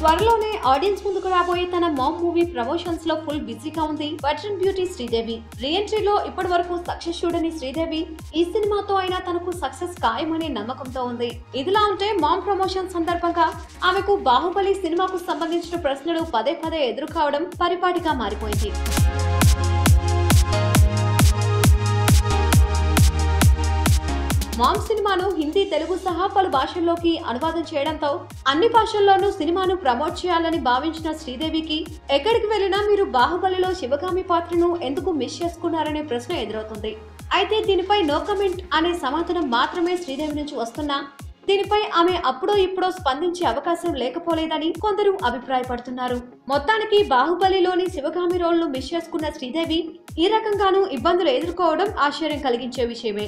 త్వరలోనే ఆడియన్స్ ముందుకు రాబోయే తన మామ్ మూవీ ప్రమోషన్స్ లో ఫుల్ బిజీగా ఉంది వెటరన్ బ్యూటీ శ్రీదేవి. రీఎంట్రీలో ఇప్పటి వరకు సక్సెస్ చూడని శ్రీదేవి ఈ సినిమాతో అయినా తనకు సక్సెస్ ఖాయమనే నమ్మకంతో ఉంది. ఇదిలా ఉంటే మామ్ ప్రమోషన్ సందర్భంగా ఆమెకు బాహుబలి సినిమాకు సంబంధించిన ప్రశ్నలు పదే పదే ఎదురు కావడం పరిపాటిగా మారిపోయింది. మామ్ సినిమాను హిందీ, తెలుగు సహా పలు భాషల్లోకి అనువాదం చేయడంతో అన్ని భాషల్లోనూ సినిమాను ప్రమోట్ చేయాలని భావించిన శ్రీదేవికి ఎక్కడికి వెళ్లినా మీరు బాహుబలిలో శివగామి పాత్రను ఎందుకు మిస్ చేసుకున్నారనే ప్రశ్న ఎదురవుతుంది. అయితే దీనిపై నో కమెంట్ అనే సమాధానం మాత్రమే శ్రీదేవి నుంచి వస్తున్నా దీనిపై ఆమె అప్పుడో ఇప్పుడో స్పందించే అవకాశం లేకపోలేదని కొందరు అభిప్రాయపడుతున్నారు. మొత్తానికి బాహుబలిలోని శివగామి రోల్ ను మిస్ చేసుకున్న శ్రీదేవి ఈ రకంగానూ ఇబ్బందులు ఎదుర్కోవడం ఆశ్చర్యం కలిగించే విషయమే.